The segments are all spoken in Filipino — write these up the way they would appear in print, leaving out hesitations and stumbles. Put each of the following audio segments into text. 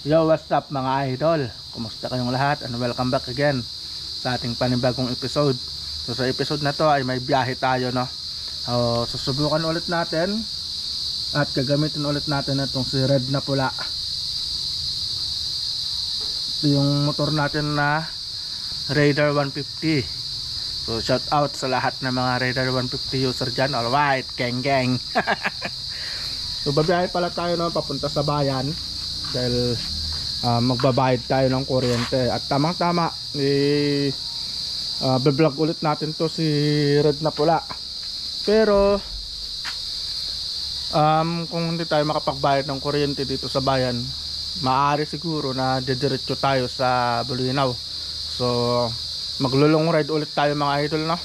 Yo, what's up mga idol? Kumusta kayong lahat? And welcome back again sa ating panibagong episode. So sa episode na to ay may biyahe tayo, no? Susubukan ulit natin at gagamitin ulit natin itong si Red na pula. Ito yung motor natin na Raider 150. So shout out sa lahat ng mga Raider 150 user dyan. Alright, gang gang. So babiyahe pala tayo, no, papunta sa bayan dahil magbabayad tayo ng kuryente. At tamang tama, vlog ulit natin to si Red na pula. Pero kung hindi tayo makapagbayad ng kuryente dito sa bayan, maaari siguro na didiretso tayo sa Bulinaw. So maglulong ride ulit tayo mga idol, no?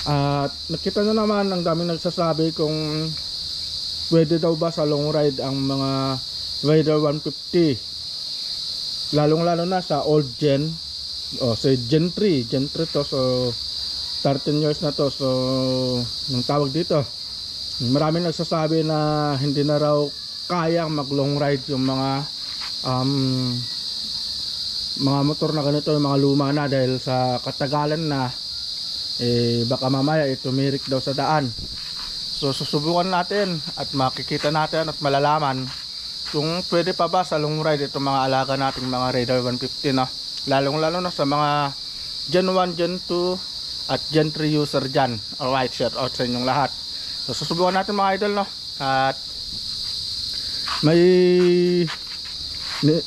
At nakita nyo naman, ang daming nagsasabi kung pwede daw ba sa long ride ang mga Raider 150, lalong lalo na sa old gen, sa Gen 3 to. So 13 years na to. So nung tawag dito, maraming nagsasabi na hindi na raw kayang mag long ride yung mga motor na ganito, yung mga luma na, dahil sa katagalan na baka mamaya tumirik daw sa daan. So susubukan natin at makikita natin at malalaman kung pwede pa ba sa long ride itong mga alaga nating mga Raider 150, no? Lalong lalo na sa mga Gen 1, Gen 2 at Gen 3 user dyan. Alright, shout out sa inyong lahat. So susubukan natin mga idol, no? At may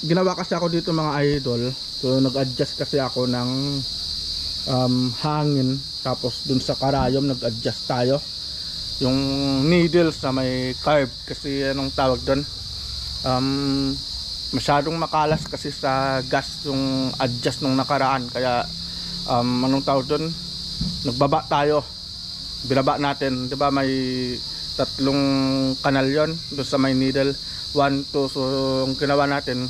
ginawa kasi ako dito mga idol. So nag-adjust kasi ako ng hangin, tapos dun sa karayom nag-adjust tayo yung needles na may carb, kasi anong tawag dun, masyadong makalas kasi sa gas yung adjust nung nakaraan. Kaya anong tawag dun, nagbaba tayo, binaba natin, di ba may tatlong kanal yon doon sa may needle 1, 2. So yung ginawa natin,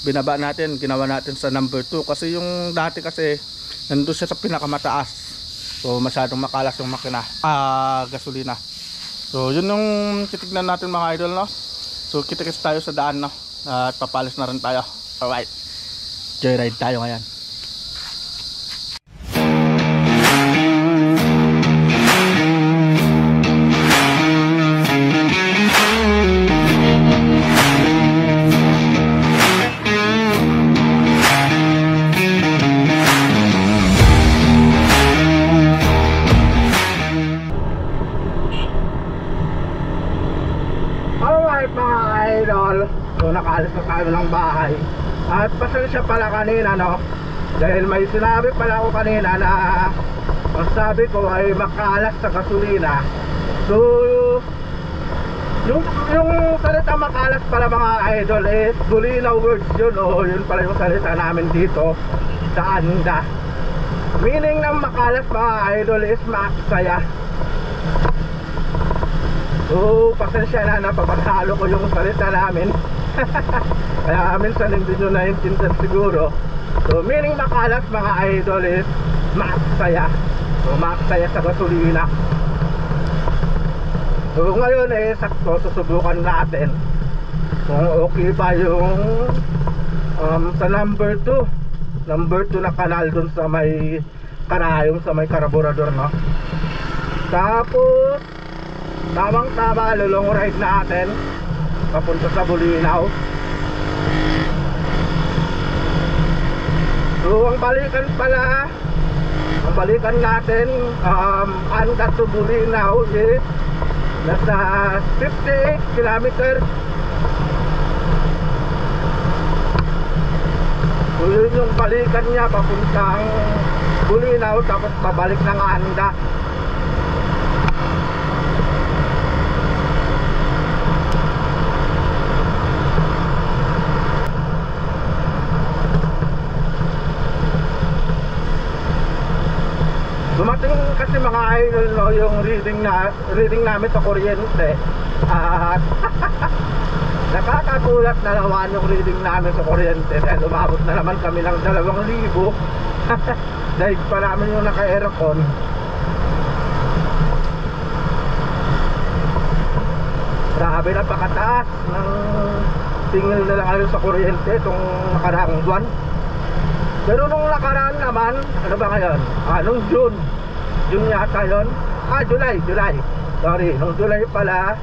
binaba natin, ginawa natin sa number 2, kasi yung dati kasi nandun siya sa pinakamataas. So masyadong makalas yung makina, gasolina. So yun yung titignan natin mga idol, no? So kita-kits tayo sa daan, no? At papalis na rin tayo. Alright, joyride tayo ngayon. So nakaalis na tayo ng bahay. At pasensya pala kanina, no, dahil may sinabi pala ako kanina na ang sabi ko ay makalas sa gasolina. So yung salita makalas pala mga idol is Bulinaw words yun, o yun pala yung salita namin dito sa Anda. Meaning ng makalas mga idol is maksaya. So pasensya na, napapaghalo ko yung salita namin. Kaya minsan hindi nyo naiintindihan siguro. So meaning makalas mga idol is maksaya. So maksaya sa gasolina. So ngayon sakto, susubukan natin kung okay pa yung sa number 2 na kanal dun sa may karayong, sa may karburador, no? Tapos tamang tama, lulong ride natin papunta sa Bulinaw. So ang balikan pala, ang balikan natin Anda to Bulinaw is nasa 58 kilometers. So yun yung balikan niya papuntang Bulinaw, tapos pabalik ng Anda. Dumating kasi mga idol, no, yung reading namin sa kuryente. At nakakagulat na naman yung reading namin sa kuryente, dahil umabot na naman kami ng 2,000. Dahil pa namin yung naka-aircon. Grabe, napakataas ng singil nila ngayon sa kuryente itong nakaraang buwan. Pero nung nakaraan naman, ano ba ngayon? Nung June yata yun. July. Sorry, nung July pala,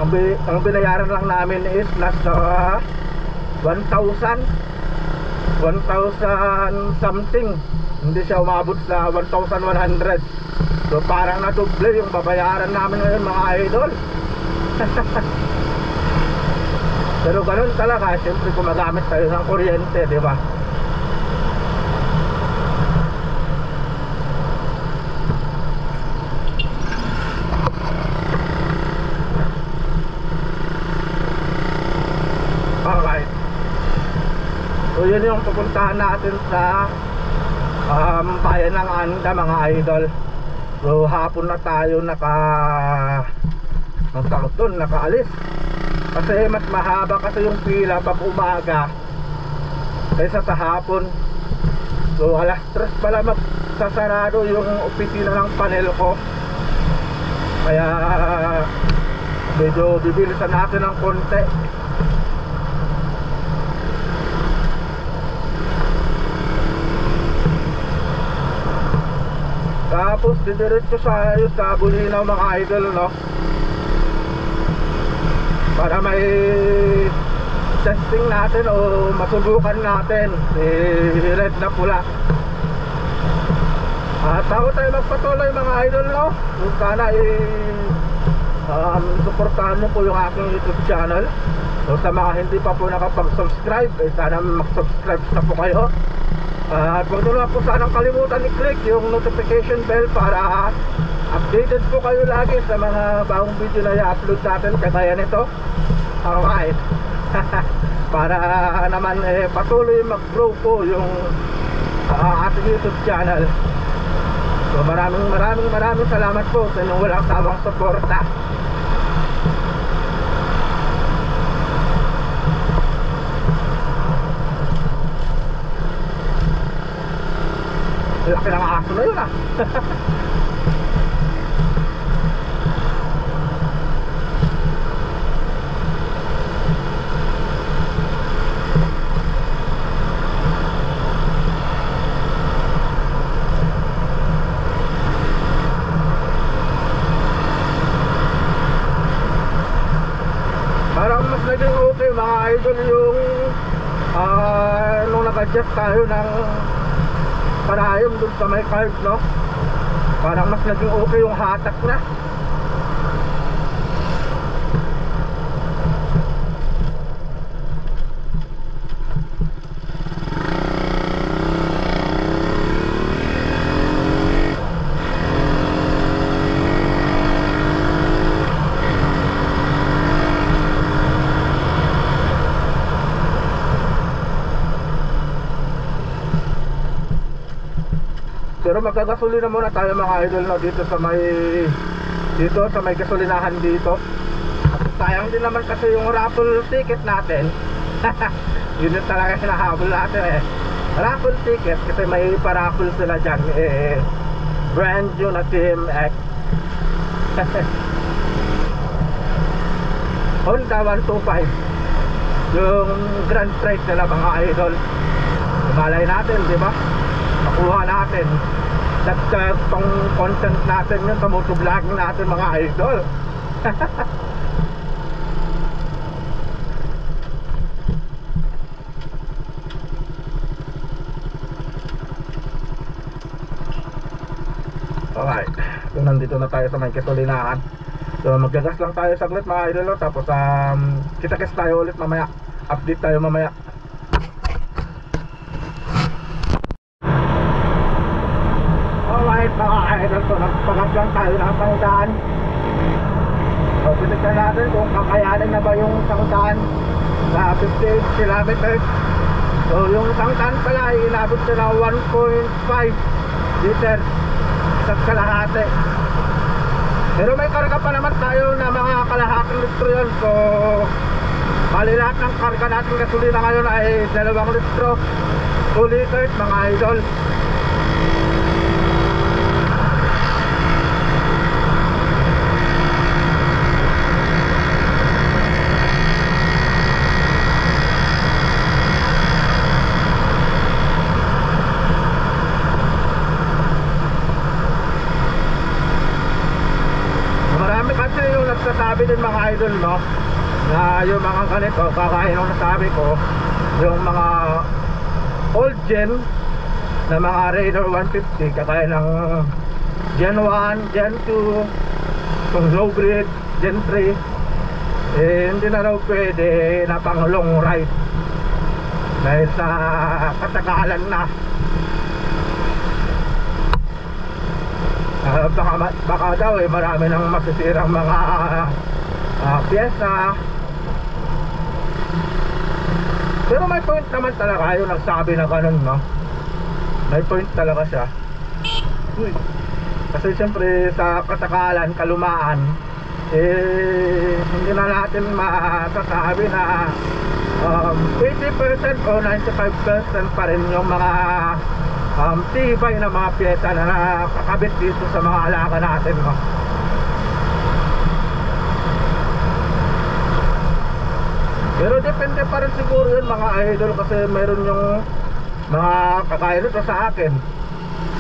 ang binayaran lang namin is nasa 1,000 something. Hindi siya umabot sa 1,100. So parang nadoble yung babayaran namin ngayon mga idol. Pero ganun talaga, siyempre gumagamit tayo ng kuryente, di ba? Alright. So yun yung pupuntahan natin sa bayan ng Anda mga idol. So hapon na tayo nakaalis. Kasi mas mahaba kasi yung pila pag umaga kaysa sa hapon. So alas 3 pala magsasarado yung opisina ng panel ko. Kaya medyo bibilisan natin ng konti. Tapos didiretso sa Bulinaw mga idol, no? Para may testing natin o masubukan natin red na pula. At ako tayo magpatuloy mga idol, no? Sana suportahan mo po yung aking YouTube channel. So sa mga hindi pa po nakapag-subscribe, sana mag-subscribe na po kayo. At huwag nyo lang po sanang kalimutan i-click yung notification bell para updated po kayo lagi sa mga bagong video na i-upload natin kagaya nito. Alright. Para naman patuloy mag-grow po yung ating YouTube channel. So maraming salamat po sa inyong walang sawang suporta. Laki ng aso na yun, ah. Parang mas naging okay mga idol yung nung nag-adjust tayo ng parayom dun sa may card, no? Parang mas naging okay yung hatak na. Pero magkagasolina muna tayo mga idol, no, dito sa may gasolinahan dito. At sayang din naman kasi yung raffle ticket natin. Yun yung talaga hinahabol natin, raffle ticket kasi may paraffle sila dyan, brand new na TMX. Honda 125 yung Grand Prix nila mga idol. Malay natin, di ba? Makuha natin. Dagdag pang content natin yun sa motovlogging natin mga idol. Alright, so nandito na tayo sa may gasolinahan. So maggagas lang tayo saglit mga idol, tapos kita-kits tayo ulit mamaya. Update tayo mamaya. Mga idol, so nagpagas lang tayo ng sangdaan. So titignan natin kung kakayanin na ba yung sangdaan sa 58 kilometers. So yung sangdaan pala ay inabot siya ng 1.5 liter sa kalahati. Pero may karga pa naman tayo na mga kalahating litro yun. So bali lahat ng karga natin gasolina ngayon ay 2 litro, 2 liters mga idol. idol, no, na yung mga ganito, kagaya nung nasabi ko, yung mga old gen na mga Raider 150, kagaya ng Gen 1, Gen 2, yung low grade, Gen 3, hindi na raw pwede na pang long ride dahil sa katagalan na. Baka daw marami nang masisirang mga pyesa. Pero may point naman talaga yung nagsabi na ganun, no? May point talaga siya. Kasi siyempre sa katagalan, kalumaan, hindi na natin masasabi na 80% o 95% pa rin yung mga tibay na mga pyesa na nakakabit dito sa mga alaga natin, no? Pero depende pa rin siguro yun mga idol, kasi meron yung mga kagaya nito sa akin,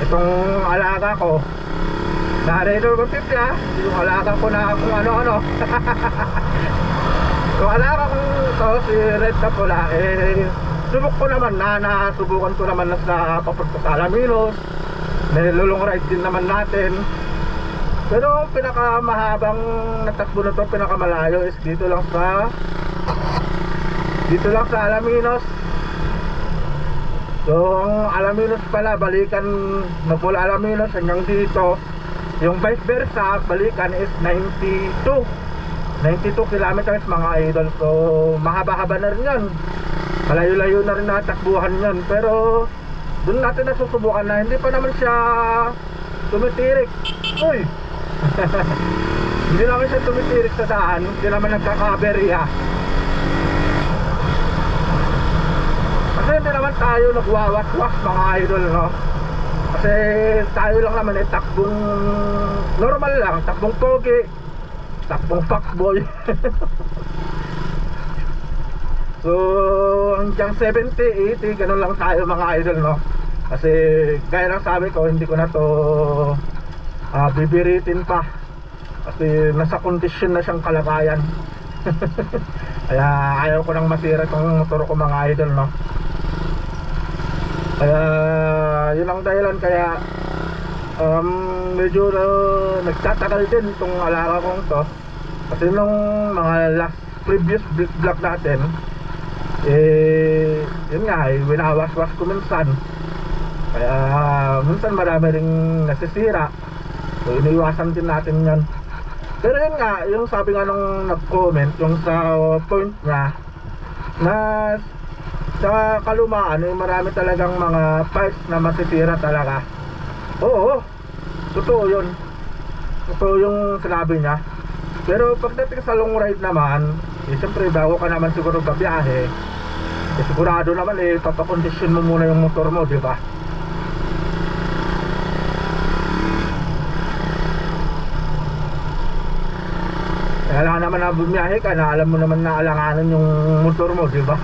itong alaga ko na Raider 150, yung alaga ko na kung ano-ano. Yung alaga kong ito, si Red na pula, subok ko naman na, nasubukan ko naman na sa papunta sa Alaminos, nilulong ride din naman natin. Pero pinakamahabang natakbo na to, pinakamalayo is dito lang sa Alaminos. So ang Alaminos pala, balikan Mapula Alaminos hanggang dito. Yung vice versa, balikan is 92 kilometers mga idol. So mahaba-haba na rin yan, malayo-layo na rin natakbuhan yan. Pero dun natin nasusubukan na hindi pa naman siya tumitirik. Uy! Hindi naman siya tumitirik sa daan, hindi naman nagkakaberya. Kasi hindi naman tayo nagwawaswas mga idol, no? Kasi tayo lang naman takbong normal lang, takbong pogi, takbong fuckboy. So hanggang 70, 80, ganun lang tayo mga idol, no? Kasi gaya lang sabi ko, hindi ko na to bibiritin pa, kasi nasa kondisyon na siyang kalagayan. Kaya ayaw ko nang masira itong motor ko mga idol, no? Kaya yun ang dahilan, kaya medyo nagtatagal din itong alaga kong to. Kasi nung mga last previous vlog natin, yun nga, winawaswas ko minsan. Kaya minsan marami ring nasisira, so iniwasan din natin yan. Pero yun nga, yung sabi nga nung nag-comment, yung sa point niya na sa kalumaan, marami talagang mga parts na masisira talaga. Oo, totoo yun, totoo yung sinabi niya. Pero pagdating sa long ride naman, siyempre bago ka naman siguro babiyahe, sigurado naman papakondisyon mo muna yung motor mo, di ba? Kaya lang naman na bumiyahe ka na alam mo naman na alanganan yung motor mo, di ba?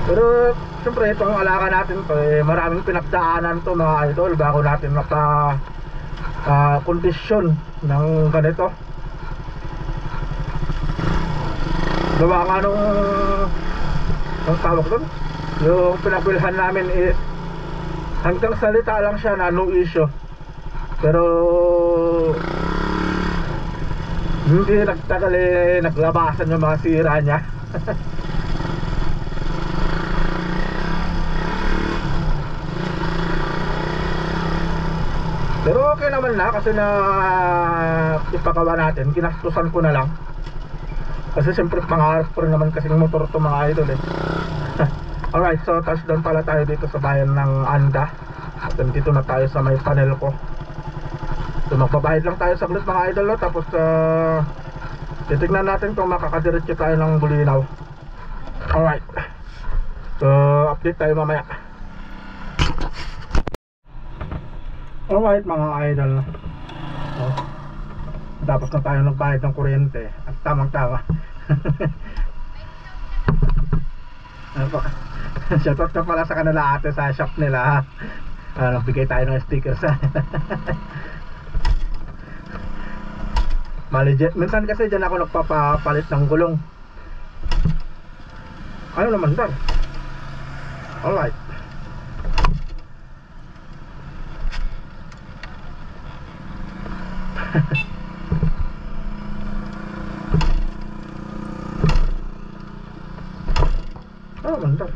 Pero siyempre itong alaga natin to, maraming pinagdaanan to mga idol bago natin mapa kondisyon ng ganito. Gawa nga nung tawag doon, yung pinagbilhan namin is hanggang salita lang siya na no issue, pero hindi nagtagal naglabasan yung mga sira niya. Pero okay naman na, kasi na ipagawa natin, kinastusan ko na lang. Kasi siyempre pangarap ko rin naman kasing motor to mga idol Alright, so touchdown pala tayo dito sa bayan ng Anda. At dito na tayo sa may panel ko. So magbabayad lang tayo sa saglit mga idol, no? Tapos titignan natin kung makakadiretso tayo ng Bulinaw. Alright, so update tayo mamaya. Alright mga idol, so, tapos na tayo nagbayad ng kuryente at tamang tama. Shoutout na pala sa kanila ate sa shop nila. Nagbigay tayo ng stickers. Minsan kasi dyan ako nagpapapalit ng gulong. Ano naman dar? Alright. Ano naman dar?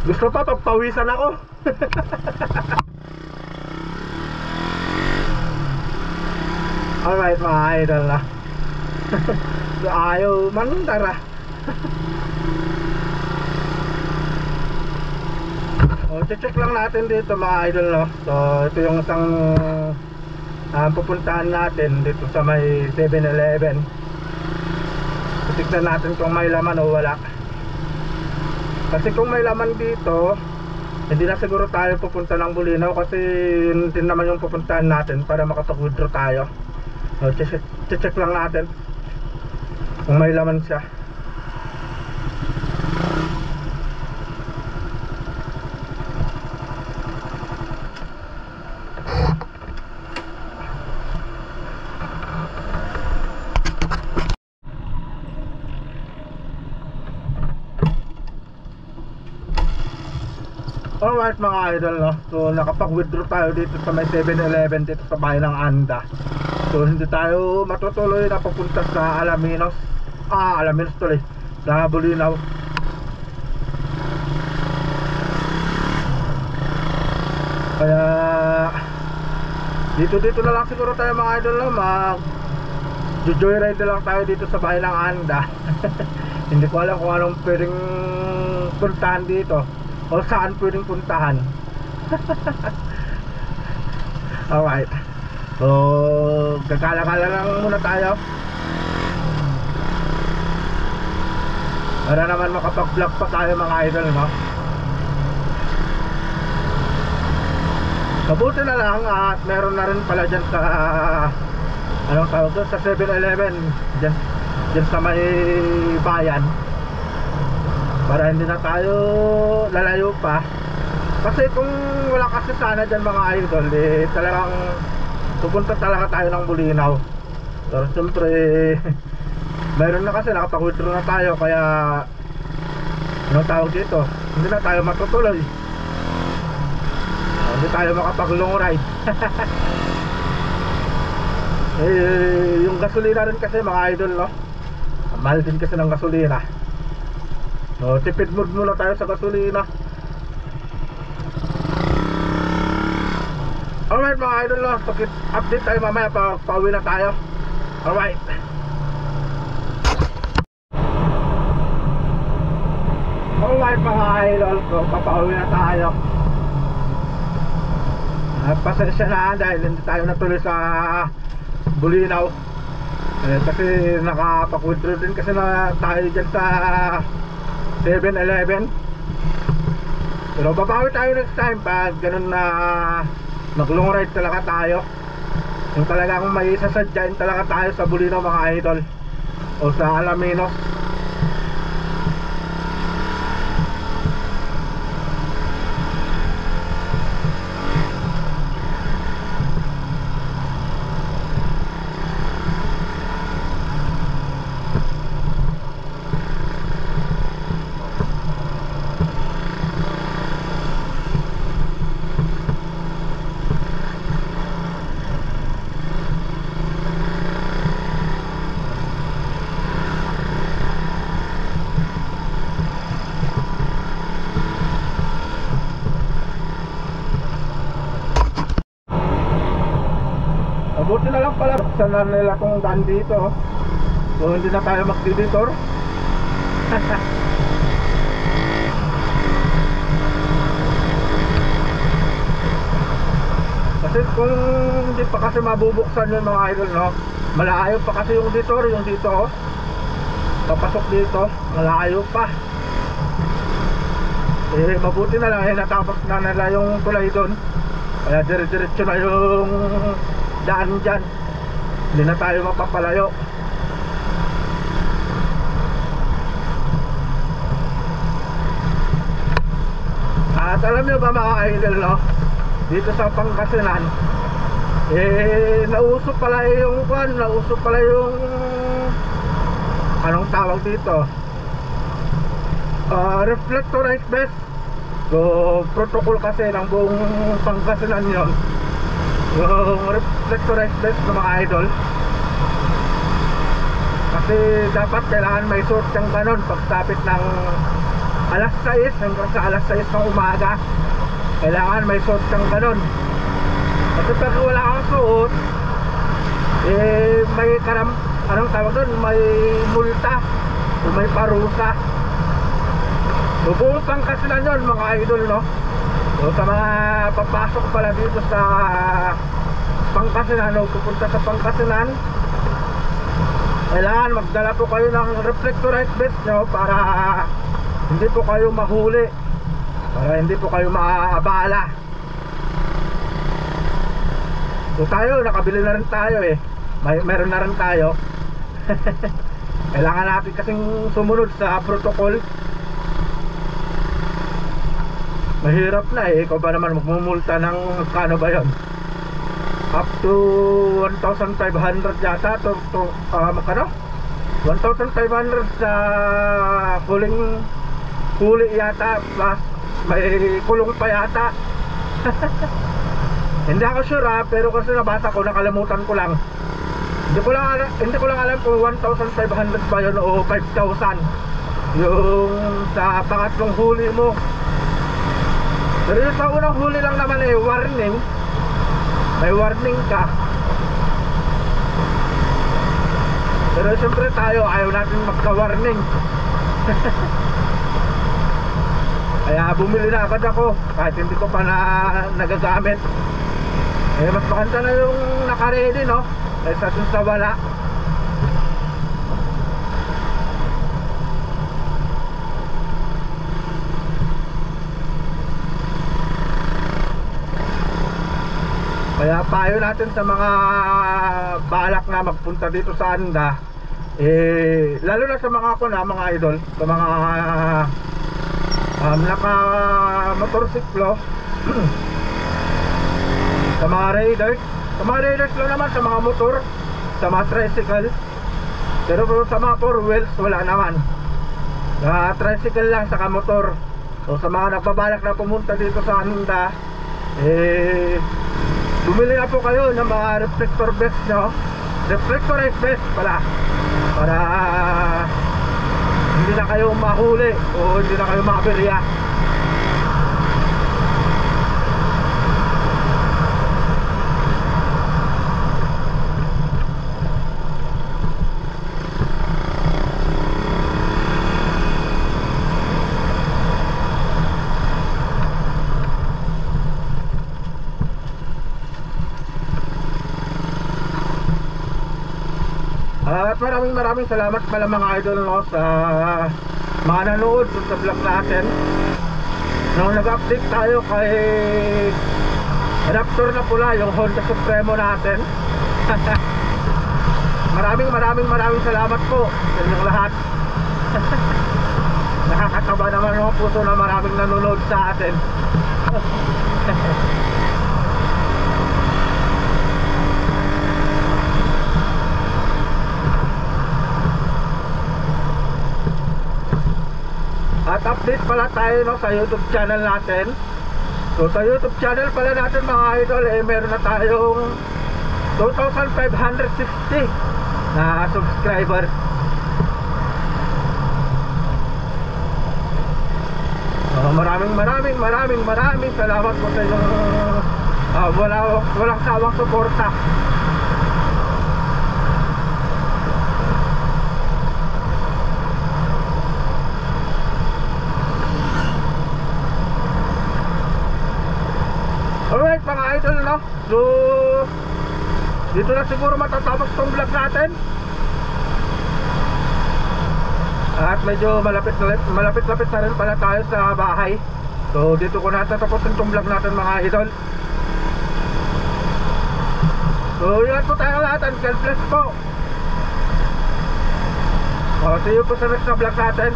Gusto pa, pagpawisan ako. Alright mga idol na. Ayaw manundara. O, check lang natin dito mga idol, no? So ito yung isang pupuntahan natin dito sa may 7-Eleven. Tignan natin kung may laman o wala. Kasi kung may laman dito, hindi na siguro tayo pupunta ng Bulinaw, kasi yun din naman yung pupuntahan natin para makapag-withdraw tayo. So, check lang natin kung may laman siya. Alright mga idol, no? So nakapag-withdraw tayo dito sa may 7-Eleven dito sa bayan ng Anda. So hindi tayo matutuloy na papunta sa Alaminos. Alaminos tuloy, sa Bulinaw. Kaya dito na lang siguro tayo mga idol, no? Joyride lang tayo dito sa bayan ng Anda. Hindi ko alam kung anong pwedeng puntahan dito o saan pwedeng puntahan. Alright. So gagala-gala lang muna tayo para naman makapag-vlog pa tayo mga idol, no? Mabuti na lang at meron na rin pala dyan sa anong tawag doon, sa 7-Eleven dyan sa may bayan, para hindi na tayo lalayo pa. Kasi kung wala kasi sana dyan mga idol, talagang pupunta talaga tayo ng Bulinaw. Pero siyempre mayroon na kasi, nakapag-withdraw na tayo, kaya anong tawag dito, hindi na tayo matutuloy, hindi tayo makapag-long ride. Yung gasolina rin kasi mga idol, no? Mahal din kasi ng gasolina. So tipid mood muna tayo sa gasolina. Alright mga idol, no? So update tayo mamaya pag pauwi na tayo. Alright. Alright mga idol, so papauwi na tayo. Pasensya na dahil hindi tayo natuloy sa Bulinaw, kasi nakapag-withdraw din kasi na tayo dyan sa 7-Eleven. Pero babawi tayo next time pag ganun na mag-long ride talaga tayo, yung talagang may sasadyain talaga tayo sa Bulinaw mga idol, o sa Alaminos. Buti na lang pala, buksan na nila kung daan dito, so hindi na tayo mag-detour. Kasi kung hindi pa kasi mabubuksan yun mga idol, no? Malayo pa kasi yung detour, yung dito, oh. Papasok dito, malayo pa. Mabuti na lang, natapos na nila yung tulay doon, kaya dire-diretso na yung daan dyan, hindi na tayo mapapalayo. At alam nyo ba mga idol, no? Dito sa Pangasinan, nauso pala yung anong tawag dito? Reflectorized vest. So, protocol kasi ng buong Pangasinan yon, yung reflectorized vest ng mga idol. Kasi dapat kailangan may suot kang ganon pagsapit ng alas 6 hanggang sa alas 6 ng umaga. Kailangan may suot kang ganon. Kasi pag wala kang suot, may anong tawag doon? May multa o may parusa. So, buong Pangasinan yun mga idol, no? So, sa mga papasok pala dito sa Pangasinan o pupunta sa Pangasinan, kailangan magdala po kayo ng reflectorized vest nyo para hindi po kayo mahuli, para hindi po kayo maaabala. So tayo, nakabili na rin tayo meron na rin tayo. Kailangan natin kasing sumunod sa protocol. Mahirap na ikaw ba naman magmumulta ng kano ba yun? Up to 1,500 yata to magkano? 1,500 sa huli yata, plus may kulong pa yata. Hindi ako sure pero kasi nabasa ko, nakalimutan ko lang. Hindi ko lang alam kung 1,500 ba yun o 5,000 yung sa pangatlong huli mo. Pero yung sa unang huli lang naman warning. May warning ka. Pero siyempre tayo, ayaw natin magka-warning. Kaya bumili na agad ako kahit hindi ko pa nagagamit. Mas maganda na yung naka-ready, no? Kaysa dun sa wala. Kaya payo natin sa mga balak na magpunta dito sa Anda, lalo na sa mga mga idol, sa mga naka motorsiklo, sa mga raiders lang naman, sa mga motor, sa mga tricycle. Pero sa mga 4 wheels wala naman, tricycle lang saka motor. So sa mga nagbabalak na pumunta dito sa Anda, bumili na po kayo ng mga reflector vest nyo, reflectorized vest pala, para hindi na kayo mahuli o hindi na kayo makabirya. At maraming salamat pala mga idol, no, sa mga nanood sa vlog natin. Nung nag-update tayo kay Raptor na pula, yung Honda Supremo natin. maraming salamat po sa inyong lahat. Nakakataba naman ng puso na maraming nanonood sa atin. At update pala tayo, no, sa YouTube channel natin. So sa YouTube channel pala natin mga idol, meron na tayong 2,560 na subscriber. Maraming salamat po sa inyong walang sawang suporta. Alright mga idol, no? So dito na siguro matatapos tong vlog natin. At medyo malapit na rin pala tayo sa bahay. So dito ko natatapusin tong vlog natin mga idol. So yun po tayo lahat, and God bless po. See you po sa next na vlog natin.